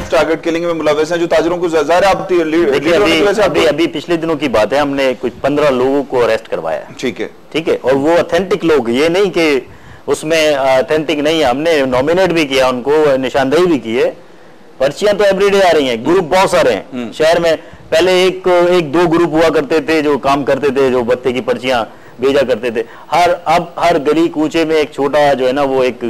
Target killing में मुलविस हैं, जो ताजरों को ज़ाहिर है अभी पिछले दिनों की बात है, हमने कुछ 15 लोगों को अरेस्ट करवाया। ठीक है, और वो ऑथेंटिक लोग, ये नहीं कि उसमें ऑथेंटिक नहीं है, हमने नॉमिनेट भी किया, उनको निशानदेही भी की है। पर्चियां तो एवरीडे आ रही हैं, ग्रुप बहुत सारे हैं शहर में। पहले एक दो ग्रुप हुआ करते थे जो काम करते थे, जो बत्ते की पर्चियां भेजा करते थे। अब हर गली कूचे में एक छोटा जो है ना, वो एक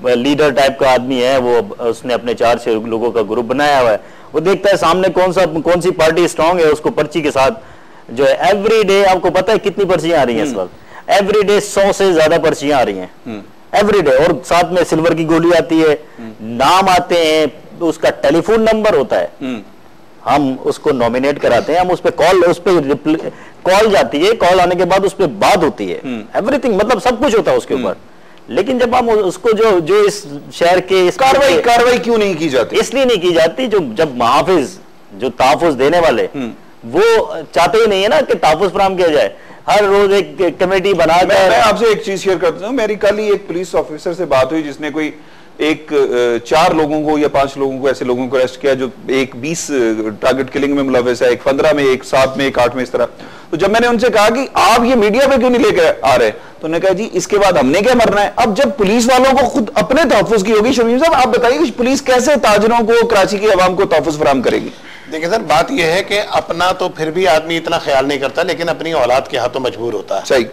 लीडर टाइप का आदमी है, वो उसने अपने 4 से लोगों का ग्रुप बनाया हुआ है। वो देखता है सामने कौन सी पार्टी स्ट्रांग है, उसको पर्ची के साथ जो है एवरीडे, आपको पता है कितनी पर्चियां आ रही हैं इस वक्त? एवरीडे 100 से ज्यादा पर्चियां आ रही हैं एवरीडे, और साथ में सिल्वर की गोली आती है, नाम आते हैं, उसका टेलीफोन नंबर होता है, हम उसको नॉमिनेट कराते हैं, हम उस पर कॉल जाती है, कॉल आने के बाद उस पर बात होती है, एवरीथिंग, मतलब सब कुछ होता है उसके ऊपर। लेकिन जब हम उसको जो इस शहर के कार्रवाई क्यों नहीं की जाती? इसलिए नहीं की जाती, जब मुहाफिज, जो तहफ़्फ़ुज़ देने वाले, वो चाहते ही नहीं है ना कि तहफ़्फ़ुज़ फराहम किया जाए। हर रोज एक कमेटी बना कर। मैं आपसे एक चीज शेयर करता हूँ, मेरी कल ही एक पुलिस ऑफिसर से बात हुई जिसने कोई 4 लोगों को या 5 लोगों को, ऐसे लोगों को अरेस्ट किया जो एक 20 टारगेट किलिंग में मुलविस है, एक 15 में, एक 7 में, एक 8 में, इस तरह। तो जब मैंने उनसे कहा कि आप ये मीडिया पे क्यों नहीं लेकर आ रहे, तो उन्होंने कहा जी इसके बाद हमने क्या मरना है। अब जब पुलिस वालों को खुद अपने तहफ़्फ़ुज़ की होगी, शमीम साहब आप बताइए कि पुलिस कैसे ताजरों को, कराची की आवाम को तहफ़्फ़ुज़ फराहम करेगी? देखिए सर, बात यह है कि अपना तो फिर भी आदमी इतना ख्याल नहीं करता, लेकिन अपनी औलाद के हाथों मजबूर होता है। सही।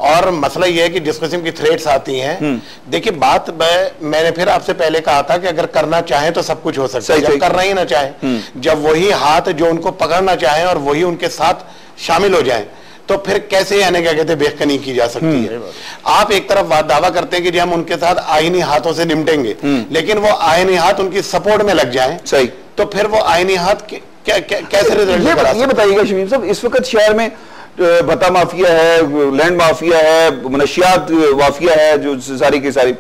और मसला यह है कि जिस किस्म की थ्रेट्स आती हैं, देखिए बात मैंने फिर आपसे पहले कहा था कि अगर करना चाहें तो सब कुछ हो सकता है, जब करना ही ना चाहें, जब वही हाथ जो उनको पकड़ना चाहें और वही उनके साथ शामिल हो जाएं, तो फिर कैसे यानी क्या कहते हैं बेखनी की जा सकती है। आप एक तरफ दावा करते हैं कि जी हम उनके साथ आईनी हाथों से निपटेंगे, लेकिन वो आईनी हाथ उनकी सपोर्ट में लग जाएं, सही, तो फिर वो आईनी हाथ कैसे रिजल्ट? ये बताइएगा शमीम साहब, इस वक्त शहर में भत्ता माफिया है, लैंड माफिया है, मनशियात माफिया है, जो सारी की सारी,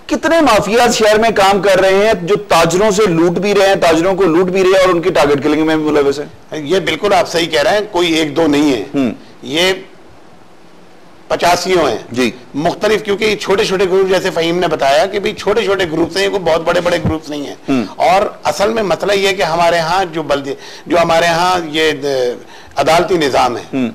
कितने माफिया शहर में काम कर रहे हैं जो ताजरों से लूट भी रहे हैं, ताजरों को लूट भी रहे हैं और उनकी टारगेट किलिंग में भी मुलविस है? ये बिल्कुल आप सही कह रहे हैं, कोई 1-2 नहीं है, ये 85 हैं जी, मुख्तलिफ, क्योंकि छोटे छोटे ग्रुप, जैसे फहीम ने बताया कि भाई छोटे छोटे ग्रुप्स हैं, ये कोई बहुत बड़े बड़े ग्रुप्स नहीं है। और असल में मसला ये है कि हमारे यहाँ जो हमारे यहाँ ये अदालती निज़ाम है,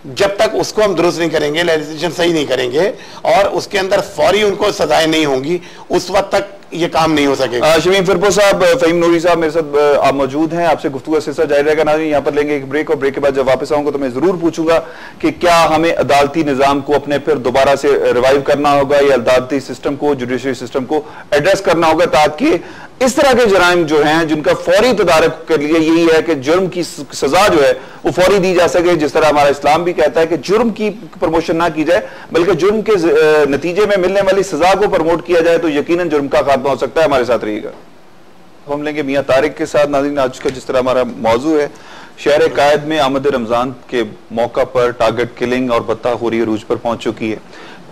जब तक उसको हम दुरुस्त नहीं करेंगे, लेजिस्लेशन सही नहीं करेंगे और उसके अंदर फौरी उनको सजाएं नहीं होंगी, उस वक्त तक ये काम नहीं हो सकेगा। शमीम फिरपो साहब, फहीम नूरी साहब मेरे साथ आप मौजूद हैं, आपसे गुफ्तगू का सिलसिला जारी रहेगा। नाज़रीन यहाँ पर लेंगे एक ब्रेक, और ब्रेक के बाद जब वापस आऊंगा तो मैं जरूर पूछूंगा कि क्या हमें अदालती निज़ाम को अपने फिर दोबारा से रिवाइव करना होगा या अदालती सिस्टम को, जुडिशरी सिस्टम को एड्रेस करना होगा, ताकि इस तरह के जराइम जो हैं जिनका फौरी तदारक के लिए यही है कि जुर्म की सजा जो है वो फौरी दी जा सके, जिस तरह हमारा इस्लाम भी कहता है कि जुर्म की प्रमोशन ना की जाए बल्कि जुर्म के नतीजे में मिलने वाली सजा को प्रमोट किया जाए, तो यकीनन जुर्म का खात्मा हो सकता है। हमारे साथ रहिएगा। हम लेंगे मियां तारिक के साथ। नाज़रीन आज का जिस तरह हमारा मौजू है, शहर कायद में आमद रमजान के मौका पर टारगेट किलिंग और बत्ताखोरी अरूज पर पहुंच चुकी है।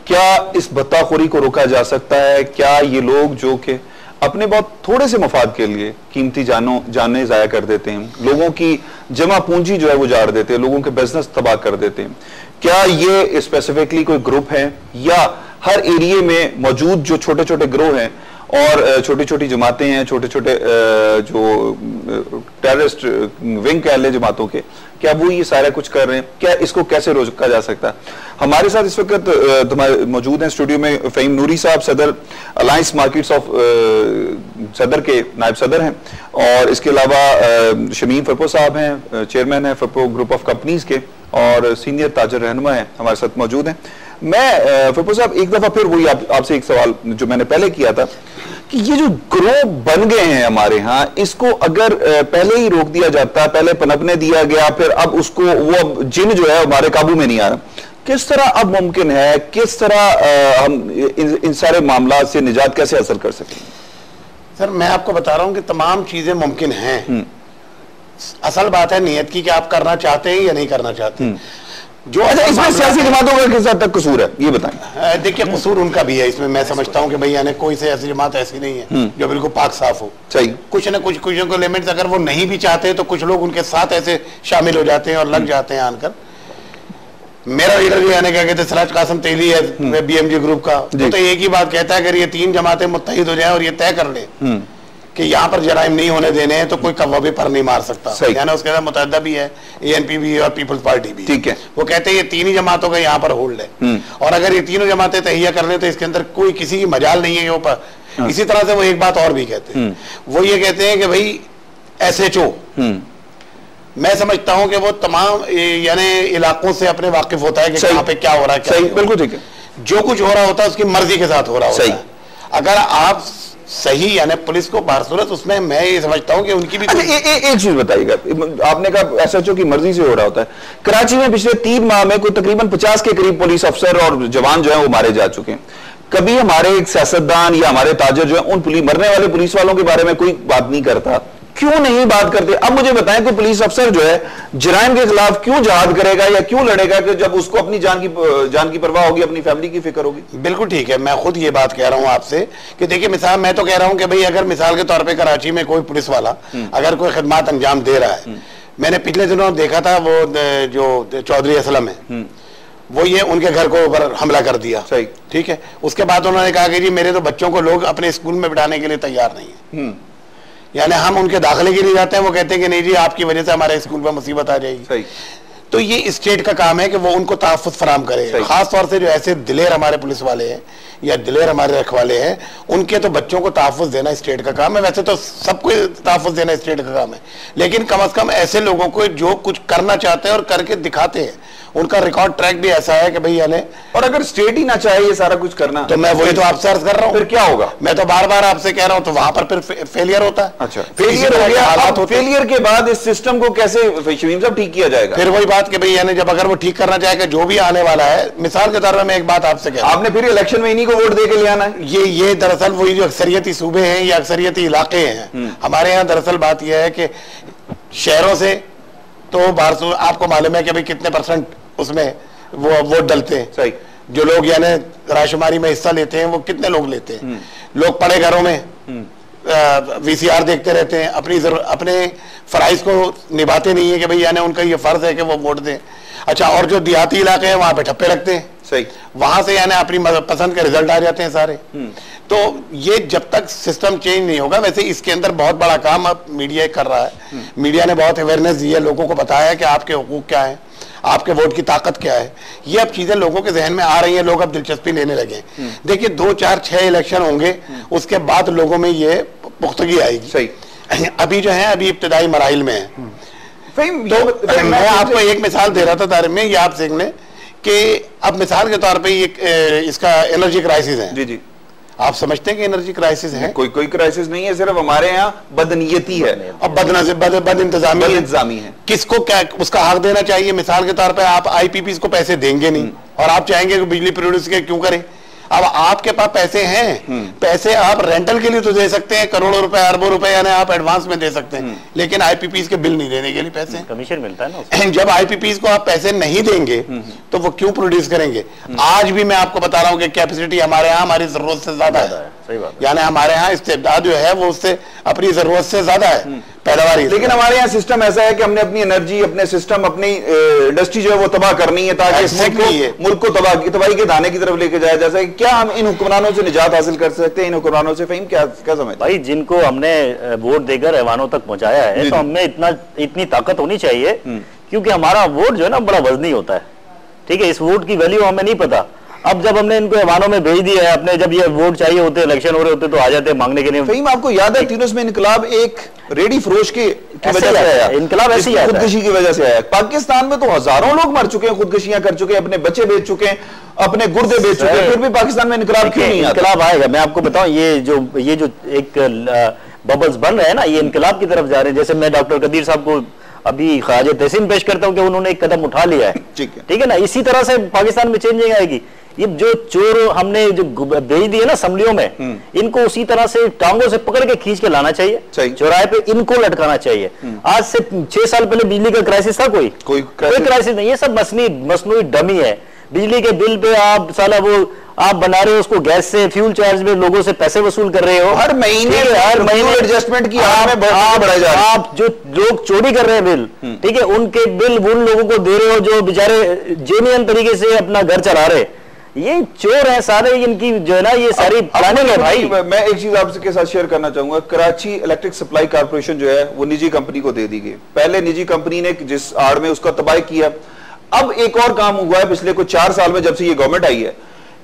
क्या इस बत्ताखोरी को रोका जा सकता है? क्या ये लोग जो कि अपने बहुत थोड़े से मफाद के लिए कीमती जाने जाया कर देते हैं, लोगों की जमा पूंजी जो है वो जाड़ देते हैं, लोगों के बिजनेस तबाह कर देते हैं, क्या ये स्पेसिफिकली कोई ग्रुप है या हर एरिया में मौजूद जो छोटे छोटे ग्रोह हैं और छोटी छोटी जमातें हैं, छोटे छोटे जो टेररिस्ट विंग कह ले जमातों के, क्या वो ये सारा कुछ कर रहे हैं? क्या इसको कैसे रोका जा सकता है? हमारे साथ इस वक्त मौजूद हैं स्टूडियो में फहीम नूरी साहब, सदर अलायंस मार्केट्स ऑफ सदर के नायब सदर हैं, और इसके अलावा शमीम फिरपो साहब हैं, चेयरमैन हैं फिरपो ग्रुप ऑफ कंपनीज के और सीनियर ताजर रहनुमा हैं, हमारे साथ मौजूद हैं। मैं फिरपो साहब एक दफा फिर वही आपसे एक सवाल जो मैंने पहले किया था कि ये जो ग्रोह बन गए हैं हमारे यहाँ, इसको अगर पहले ही रोक दिया जाता, पहले पनपने दिया गया, फिर अब उसको वो जिन जो है हमारे काबू में नहीं आ रहा, किस तरह अब मुमकिन है, किस तरह हम इन सारे मामला से निजात कैसे हासिल कर सकेंगे? सर मैं आपको बता रहा हूं कि तमाम चीजें मुमकिन हैं, असल बात है नीयत की कि आप करना चाहते हैं या नहीं करना चाहते। जो इसमें सियासी जमातों का किस हद तक कसूर है ये बताएं। देखिए कसूर उनका भी है इसमें, मैं समझता हूं कि भाई यानी कोई सियासी जमात ऐसी नहीं है जो बिल्कुल पाक साफ हो। सही, कुछ ना कुछ को लिमिट्स अगर वो नहीं भी चाहते तो कुछ लोग उनके साथ ऐसे शामिल हो जाते हैं और लग जाते हैं आनकर। मेरा लीडर जो है क्या कहते हैं सराज कासिम तेली है BMG ग्रुप का, तो एक ही बात कहता है अगर ये 3 जमातें मुत्तहिद हो जाए और ये तय कर ले कि यहाँ पर जराइम नहीं होने देने हैं तो कोई कौवा भी पर नहीं मार सकता, यानी उसके अंदर मुतअद्दा भी है, ANP भी है और पीपल्स पार्टी भी। ठीक है, वो कहते हैं ये तीन ही जमातों का यहाँ पर होल्ड है, और अगर ये तीनों जमातें तहिया कर लें तो इसके अंदर कोई किसी की मजाल नहीं है के ऊपर। इसी तरह से वो एक बात और भी कहते हैं, वो ये कहते हैं कि भाई SHO, मैं समझता हूं कि वो तमाम यानी इलाकों से अपने वाकिफ होता है कि कहां पे क्या हो रहा है, क्या बिल्कुल ठीक है, जो कुछ हो रहा होता है उसकी मर्जी के साथ हो रहा होता है। अगर आप सही यानी पुलिस को बारसूरत, उसमें मैं ये समझता हूं कि उनकी भी एक चीज बताइएगा, आपने कहा SHO की मर्जी से हो रहा होता है। कराची में पिछले 3 माह में कोई तकरीबन 50 के करीब पुलिस अफसर और जवान जो है वो मारे जा चुके हैं। कभी हमारे एक सियासतदान या हमारे ताजर जो है उन मरने वाले पुलिस वालों के बारे में कोई बात नहीं करता, क्यों नहीं बात करते? अब मुझे बताएं कि पुलिस अफसर जो है जराइम के खिलाफ क्यों जहाद करेगा या क्यों लड़ेगा कि जब उसको अपनी जान की परवाह होगी, अपनी फैमिली की फिक्र होगी। बिल्कुल ठीक है, मैं खुद ये बात कह रहा हूं आपसे कि देखिए मिसाल, मैं तो कह रहा हूं कि भाई अगर मिसाल के तौर पे कराची में कोई पुलिस वाला अगर कोई खिदमत अंजाम दे रहा है, मैंने पिछले दिनों देखा था वो जो चौधरी असलम है, वो ये उनके घर को ऊपर हमला कर दिया, सही ठीक है। उसके बाद उन्होंने कहा कि जी मेरे तो बच्चों को लोग अपने स्कूल में बिठाने के लिए तैयार नहीं है, यानी हम उनके दाखिले के लिए जाते हैं, वो कहते हैं कि नहीं जी आपकी वजह से हमारे स्कूल पर मुसीबत आ जाएगी। सही। तो ये स्टेट का काम है कि वो उनको तहफ़्फ़ुज़ फराहम करे, खास तौर से जो ऐसे दिलेर हमारे पुलिस वाले हैं या दिलेर हमारे रखवाले हैं, उनके तो बच्चों को तहफ़्फ़ुज़ देना स्टेट का काम है। वैसे तो सबको तहफ़्फ़ुज़ देना स्टेट का काम है, लेकिन कम अज कम ऐसे लोगों को जो कुछ करना चाहते हैं और करके दिखाते हैं, उनका रिकॉर्ड ट्रैक भी ऐसा है कि भाई यानी, और अगर स्टेट ही ना चाहे ये सारा कुछ करना, तो मैं वही तो आपसे अर्ज कर रहा हूँ, फिर क्या होगा? मैं तो बार बार आपसे कह रहा हूँ, तो वहां पर फिर फेलियर होता है। अच्छा, फेलियर हो गया, फेलियर के बाद इस सिस्टम को कैसे शमीम साहब ठीक किया जाएगा? फिर वही बात कि भाई यानी जब अगर वो ठीक करना चाहेगा जो भी आने वाला है, मिसाल के तौर पर मैं एक बात आपसे कह रहा हूं, आपने फिर इलेक्शन में इन्हीं को वोट दे के ले आना है। ये दरअसल वही जो अक्सरियती सूबे हैं या अक्सरियती इलाके हैं, हमारे यहाँ दरअसल बात यह है कि शहरों से तो बाहर आपको मालूम है कि भाई कितने % उसमें वो वोट डलते हैं। सही। जो लोग यानी राशुमारी में हिस्सा लेते हैं वो कितने लोग लेते हैं? लोग पड़े घरों में VCR देखते रहते हैं, अपने फराइज को निभाते नहीं है कि भाई यानी उनका ये फर्ज है कि वो वोट दें। अच्छा, और जो देहाती इलाके हैं वहां पे ठप्पे रखते हैं, सही, वहां से यानी अपनी पसंद के रिजल्ट आ जाते हैं सारे। तो ये जब तक सिस्टम चेंज नहीं होगा, वैसे इसके अंदर बहुत बड़ा काम अब मीडिया कर रहा है। मीडिया ने बहुत अवेयरनेस दी है, लोगों को बताया है कि आपके हुकूक क्या है, आपके वोट की ताकत क्या है। ये अब चीजें लोगों के जहन में आ रही हैं, लोग अब दिलचस्पी लेने लगे। देखिए 2, 4, 6 इलेक्शन होंगे, उसके बाद लोगों में ये पुख्तगी आएगी। सही। अभी जो है अभी इब्तिदाई मराहिल में है। तो मैं आपको एक मिसाल दे रहा था तारिक में, ये आप सीखने कि अब मिसाल के तौर पे ये इसका एनर्जी क्राइसिस है। जी जी, आप समझते हैं कि एनर्जी क्राइसिस है? कोई क्राइसिस नहीं है, सिर्फ हमारे यहाँ बदनीयती है और बद इंतजामी है। किसको क्या उसका हक देना चाहिए? मिसाल के तौर पे आप IPPs को पैसे देंगे नहीं और आप चाहेंगे कि बिजली प्रोड्यूस के क्यों करें? अब आपके पास पैसे हैं, पैसे आप रेंटल के लिए तो दे सकते हैं, करोड़ों रुपए अरबों रुपए यानी आप एडवांस में दे सकते हैं, लेकिन IPPs के बिल नहीं देने के लिए पैसे, कमीशन मिलता है ना। जब IPPs को आप पैसे नहीं देंगे तो वो क्यों प्रोड्यूस करेंगे? आज भी मैं आपको बता रहा हूँ कि कैपेसिटी हमारे यहाँ हमारी जरूरत से ज्यादा है, यानी हमारे यहाँ इस्तेदाद जो है वो उससे अपनी जरूरत से ज्यादा है पैदावार। लेकिन हमारे यहाँ सिस्टम ऐसा है कि हमने अपनी एनर्जी, अपने सिस्टम, अपनी इंडस्ट्री जो है वो तबाह करनी है ताकि मुल्क को तबाही के दाने की तरफ लेके जाया जा सके। क्या हम इन हुक्मरानों से निजात हासिल कर सकते हैं? इन हुक्मरानों से फ़हीम क्या समझ भाई, जिनको हमने वोट देकर ऐवानों तक पहुंचाया है, तो हमें इतनी ताकत होनी चाहिए, क्योंकि हमारा वोट जो है ना बड़ा वजनी होता है। ठीक है, इस वोट की वैल्यू हमें नहीं पता। अब जब हमने इनको ऐवानों में भेज दिया है, अपने जब ये वोट चाहिए होते, इलेक्शन हो रहे होते, तो आ जाते हैं मांगने के लिए। फ़हीम, आपको याद है तीनों में इनकलाब एक रेडी फरोश की वजह से आया, इनकलाब ऐसी खुदकुशी की वजह से आया। पाकिस्तान में तो हजारों लोग मर चुके हैं, खुदकुशियां कर चुके हैं, अपने बच्चे बेच चुके हैं, अपने गुर्दे बेच चुके हैं, फिर भी पाकिस्तान में इनकलाब क्यों नहीं आता? इनकलाब आएगा, मैं आपको बताऊं, ये जो एक बबल्स बन रहे हैं ना, ये इनकलाब की तरफ जा रहे हैं। जैसे मैं डॉक्टर कदीर साहब को अभी ख्वाजा तहसीन पेश करता हूं कि उन्होंने एक कदम उठा लिया है। ठीक है ना, इसी तरह से पाकिस्तान में चेंजिंग आएगी। ये जो चोर हमने जो भेज दिए ना असम्बलियों में, इनको उसी तरह से टांगों से पकड़ के खींच के लाना चाहिए, चौराहे पे इनको लटकाना चाहिए। आज से 6 साल पहले बिजली का क्राइसिस था? कोई क्राइसिस नहीं है, सब मसनूई डमी है। बिजली के बिल पे आप साला वो आप बना रहे हो, उसको गैस से, फ्यूल चार्ज में लोगों से पैसे वसूल कर रहे हो हर महीने एडजस्टमेंट की आप जो लोग चोरी कर रहे हैं बिल, ठीक है, उनके बिल उन लोगों को दे रहे हो जो बेचारे जेन्युइन तरीके से अपना घर चला रहे। ये चोर हैं सारे, इनकी जो है ना ये सारी प्लानिंग है भाई। मैं एक चीज आपके साथ शेयर करना चाहूंगा, कराची इलेक्ट्रिक सप्लाई कॉर्पोरेशन जो है वो निजी कंपनी को दे दी गई। पहले निजी कंपनी ने जिस आड़ में उसका तबाही किया, अब एक और काम हुआ है पिछले कुछ 4 साल में जब से ये गवर्नमेंट आई है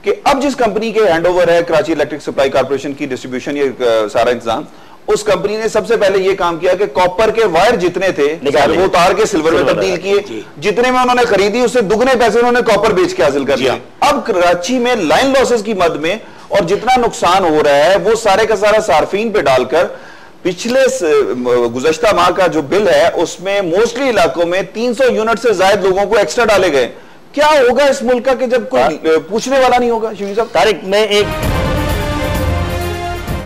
कि अब जिस कंपनी के हैंडओवर है कराची इलेक्ट्रिक सप्लाई कॉर्पोरेशन की डिस्ट्रीब्यूशन, ये सारा इंतजाम, उस कंपनी ने सबसे पहले ये काम किया कि कॉपर के वायर जितने थे वो उतार के सिल्वर में तब्दील किए, जितने में उन्होंने खरीदी उससे दुगने पैसे उन्होंने कॉपर बेच के हासिल कर लिया। अब कराची में लाइन लॉसेस की मद में और जितना नुकसान हो रहा है वो सारे का सारा सार्फिन पे डालकर पिछले गुज़श्ता माह का जो बिल है उसमें मोस्टली इलाकों में 300 यूनिट से ज्यादा लोगों को एक्स्ट्रा डाले गए। क्या होगा इस मुल्क का कि जब कोई पूछने वाला नहीं होगा? शिवी साहब, तारिक, मैं एक